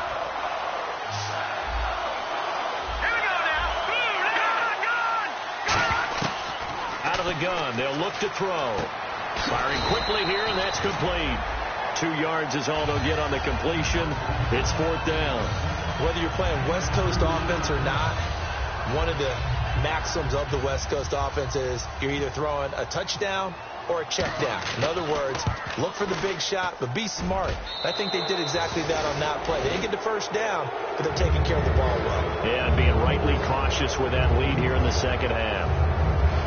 Out of the gun, they'll look to throw. Firing quickly here, and that's complete. 2 yards is all they'll get on the completion. It's 4th down. Whether you're playing West Coast offense or not, one of the maxims of the West Coast offense is you're either throwing a touchdown or a check down. In other words, look for the big shot, but be smart. I think they did exactly that on that play. They didn't get the first down, but they're taking care of the ball well. Yeah, and being rightly cautious with that lead here in the second half.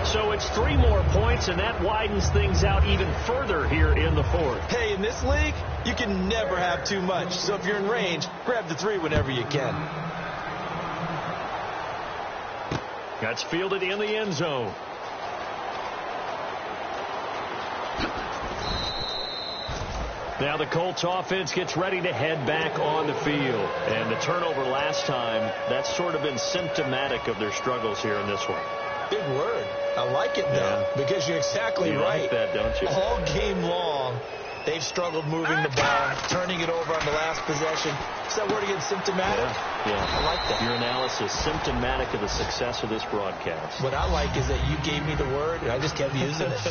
So it's 3 more points, and that widens things out even further here in the 4th. Hey, in this league, you can never have too much. So if you're in range, grab the 3 whenever you can. That's fielded in the end zone. Now the Colts offense gets ready to head back on the field. And the turnover last time, that's sort of been symptomatic of their struggles here in this one. Big word. I like it, though, because you're exactly right. You like that, don't you? All game long, they've struggled moving the ball, turning it over on the last possession. Is that word again, symptomatic? Yeah. I like that. Your analysis, symptomatic of the success of this broadcast. What I like is that you gave me the word, and I just kept using it.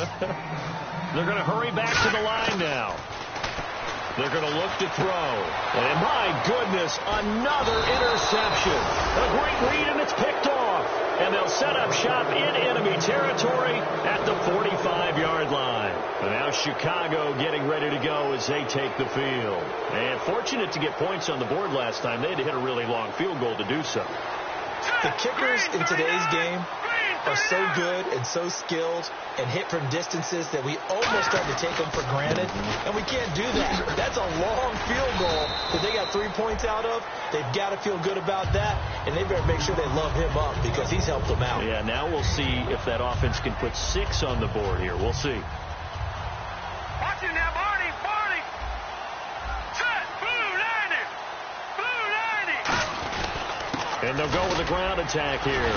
They're going to hurry back to the line now. They're going to look to throw. And my goodness, another interception. A great read, and it's picked off. And they'll set up shop in enemy territory at the 45-yard line. And now Chicago getting ready to go as they take the field. And fortunate to get points on the board last time. They had to hit a really long field goal to do so. The kickers in today's game are so good and so skilled and hit from distances that we almost start to take them for granted, and we can't do that. That's a long field goal that they got 3 points out of. They've got to feel good about that, and they better make sure they love him up because he's helped them out. Yeah, now we'll see if that offense can put 6 on the board here. We'll see. Watch it now, Barney. Set. Blue 90. And they'll go with the ground attack here.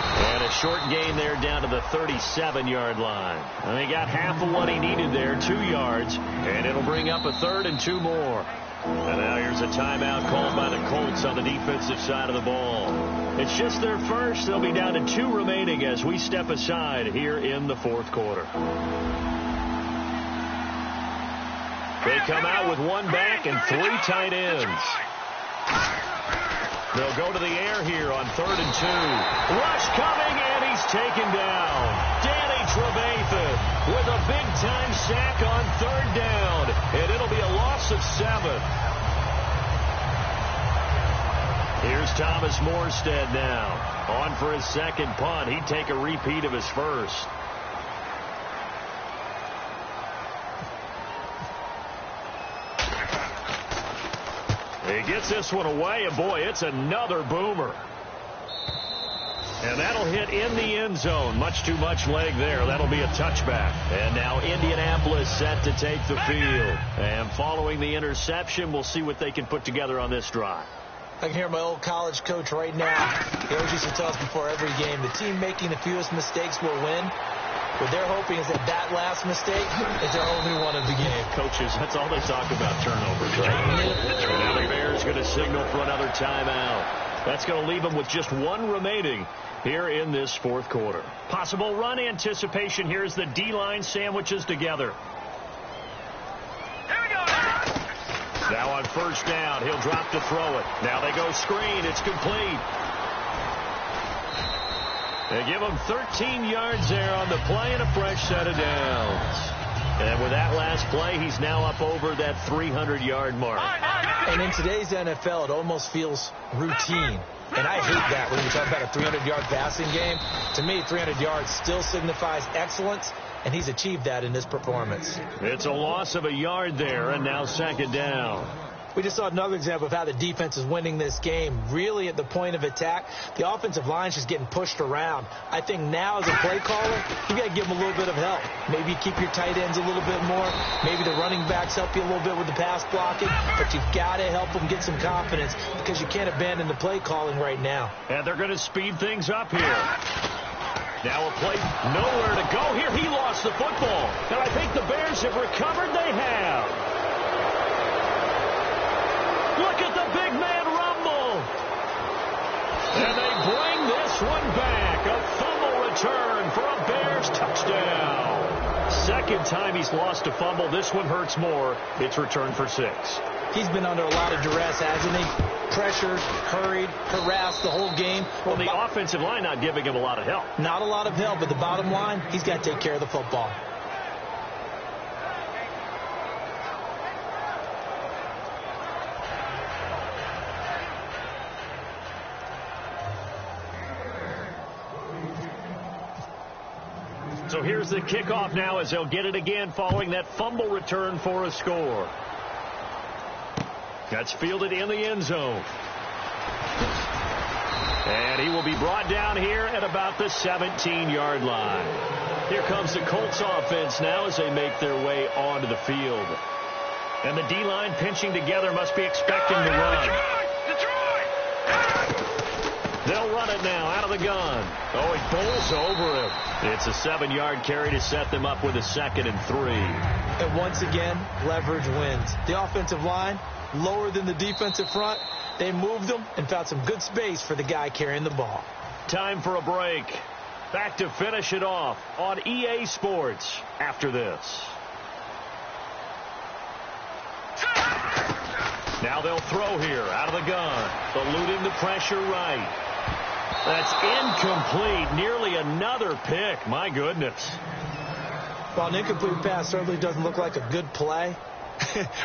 And a short gain there down to the 37-yard line. And they got half of what he needed there, 2 yards. And it'll bring up a 3rd and 2 more. And now here's a timeout called by the Colts on the defensive side of the ball. It's just their first. They'll be down to 2 remaining as we step aside here in the 4th quarter. They come out with 1 back and 3 tight ends. They'll go to the air here on 3rd and 2. Rush coming, and he's taken down. Danny Trevathan with a big-time sack on 3rd down. And it'll be a loss of 7. Here's Thomas Morstead now. On for his 2nd punt. He'd take a repeat of his first. He gets this one away, and boy, it's another boomer. And that'll hit in the end zone. Much too much leg there. That'll be a touchback. And now Indianapolis set to take the field. And following the interception, we'll see what they can put together on this drive. I can hear my old college coach right now. He always used to tell us before every game, the team making the fewest mistakes will win. What they're hoping is that last mistake is their only one of the game. Coaches, that's all they talk about, turnovers, right? Now the Bears going to signal for another timeout. That's going to leave them with just 1 remaining here in this 4th quarter. Possible run anticipation here as the D-line sandwiches together. Here we go. Now on 1st down, he'll drop to throw it. Now they go screen. It's complete. They give him 13 yards there on the play and a fresh set of downs. And with that last play, he's now up over that 300-yard mark. And in today's NFL, it almost feels routine. And I hate that when you talk about a 300-yard passing game. To me, 300 yards still signifies excellence, and he's achieved that in this performance. It's a loss of a yard there, and now 2nd down. We just saw another example of how the defense is winning this game. Really at the point of attack, the offensive line's just getting pushed around. I think now as a play caller, you got to give them a little bit of help. Maybe keep your tight ends a little bit more. Maybe the running backs help you a little bit with the pass blocking. But you've got to help them get some confidence because you can't abandon the play calling right now. And they're going to speed things up here. Now a play, nowhere to go here. He lost the football. And I think the Bears have recovered. They have. Look at the big man rumble. And they bring this one back. A fumble return for a Bears touchdown. 2nd time he's lost a fumble. This one hurts more. It's returned for 6. He's been under a lot of duress, hasn't he? Pressured, hurried, harassed the whole game. Well, the offensive line not giving him a lot of help. Not a lot of help, but the bottom line, he's got to take care of the football. So here's the kickoff now as they'll get it again following that fumble return for a score. That's fielded in the end zone. And he will be brought down here at about the 17-yard line. Here comes the Colts offense now as they make their way onto the field. And the D-line pinching together must be expecting the run. They'll run it now out of the gun. Oh, he bowls over him. It's a 7-yard carry to set them up with a 2nd and 3. And once again, leverage wins. The offensive line, lower than the defensive front. They moved them and found some good space for the guy carrying the ball. Time for a break. Back to finish it off on EA Sports after this. Now they'll throw here out of the gun. Eluding the pressure right. That's incomplete. Nearly another pick. My goodness. While an incomplete pass certainly doesn't look like a good play,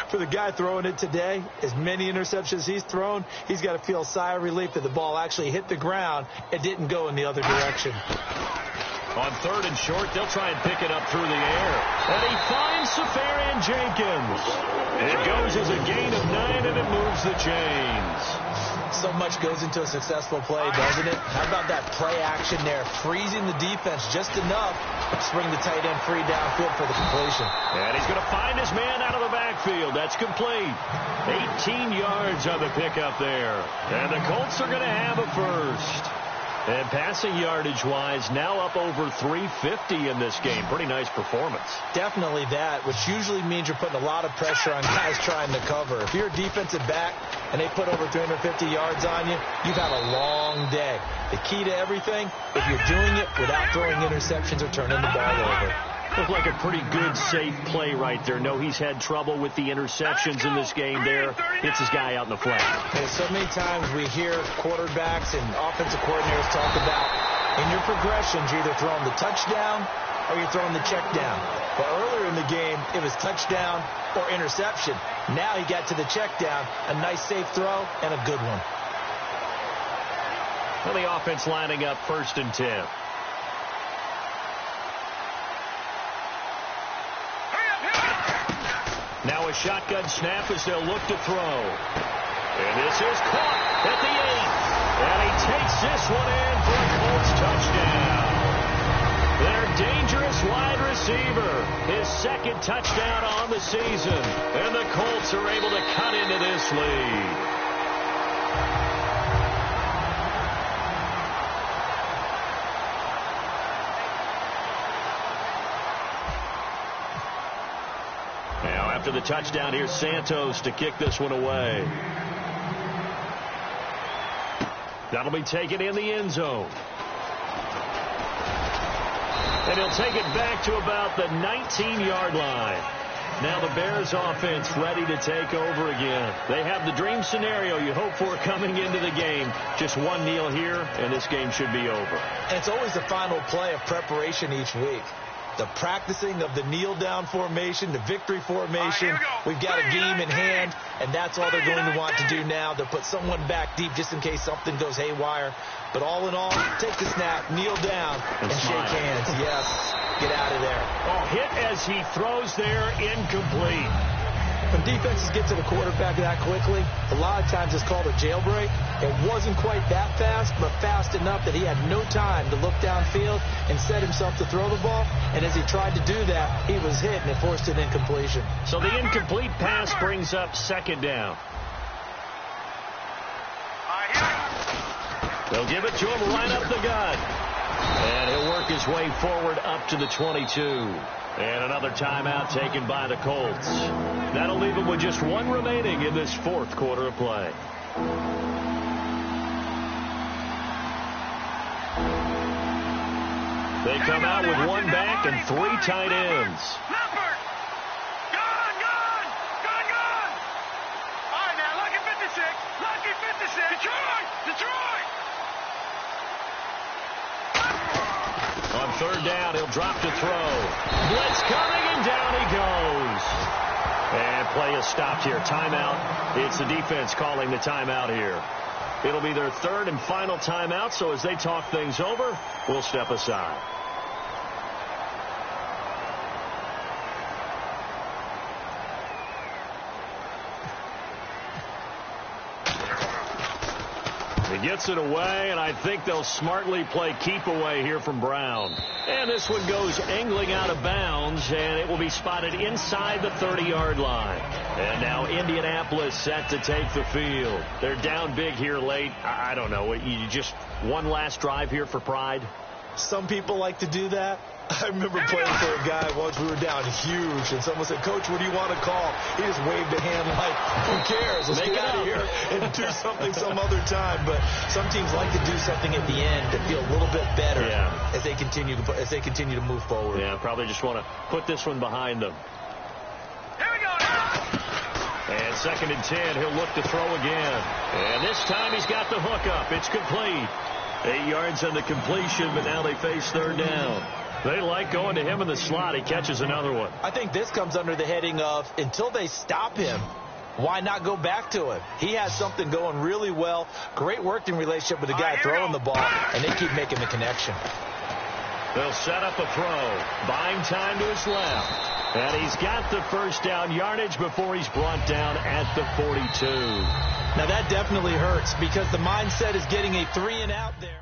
for the guy throwing it today, as many interceptions he's thrown, he's got to feel a sigh of relief that the ball actually hit the ground and didn't go in the other direction. On 3rd and short, they'll try and pick it up through the air. And he finds Safarian Jenkins. It goes as a gain of 9, and it moves the chains. So much goes into a successful play, doesn't it? How about that play action there, freezing the defense just enough to bring the tight end free downfield for the completion. And he's going to find his man out of the backfield. That's complete. 18 yards on the pickup there. And the Colts are going to have a first. And passing yardage-wise, now up over 350 in this game. Pretty nice performance. Definitely that, which usually means you're putting a lot of pressure on guys trying to cover. If you're a defensive back and they put over 350 yards on you, you've had a long day. The key to everything, if you're doing it without throwing interceptions or turning the ball over. Looked like a pretty good, safe play right there. No, he's had trouble with the interceptions in this game there. Hits his guy out in the flat. And so many times we hear quarterbacks and offensive coordinators talk about in your progressions, you're either throwing the touchdown or you're throwing the check down. But earlier in the game, it was touchdown or interception. Now he got to the check down, a nice safe throw, and a good one. Well, the offense lining up 1st and 10. Now a shotgun snap as they'll look to throw. And this is caught at the 8. And he takes this one in for a Colts touchdown. Their dangerous wide receiver. His 2nd touchdown on the season. And the Colts are able to cut into this lead. After the touchdown, here's Santos to kick this one away. That'll be taken in the end zone. And he'll take it back to about the 19-yard line. Now the Bears offense ready to take over again. They have the dream scenario you hope for coming into the game. Just one kneel here, and this game should be over. And it's always the final play of preparation each week. The practicing of the kneel-down formation, the victory formation. We've got a game in hand, and that's all they're going to want to do now. They'll put someone back deep just in case something goes haywire. But all in all, take the snap, kneel down, and shake hands. Yes, get out of there. Oh, hit as he throws there, incomplete. When defenses get to the quarterback that quickly, a lot of times it's called a jailbreak. It wasn't quite that fast, but fast enough that he had no time to look downfield and set himself to throw the ball. And as he tried to do that, he was hit, and it forced an incompletion. So the incomplete pass brings up 2nd down. They'll give it to him right up the gut. And he'll work his way forward up to the 22. And another timeout taken by the Colts. That'll leave them with just one remaining in this 4th quarter of play. They come out with one back and 3 tight ends. Leopard! Gone! All right, now, lucky 56. Lucky 56. Detroit! On 3rd down, he'll drop to throw. Blitz coming, and down he goes. And play is stopped here. Timeout. It's the defense calling the timeout here. It'll be their 3rd and final timeout, so as they talk things over, we'll step aside. He gets it away, and I think they'll smartly play keep away here from Brown. And this one goes angling out of bounds, and it will be spotted inside the 30-yard line. And now Indianapolis set to take the field. They're down big here late. I don't know. You just one last drive here for pride? Some people like to do that. I remember playing for a guy once. We were down huge, and someone said, "Coach, what do you want to call?" He just waved a hand like, "Who cares? Let's get out of here and do something some other time." But some teams like to do something at the end to feel a little bit better as they continue to move forward. Yeah, probably just want to put this one behind them. Here we go. And 2nd and 10, he'll look to throw again. And this time he's got the hook up. It's complete. 8 yards on the completion, but now they face 3rd down. They like going to him in the slot. He catches another one. I think this comes under the heading of, until they stop him, why not go back to him? He has something going really well. Great working relationship with the guy throwing the ball, and they keep making the connection. They'll set up a throw. Buying time to his left. And he's got the 1st down yardage before he's brought down at the 42. Now that definitely hurts because the mindset is getting a 3 and out there.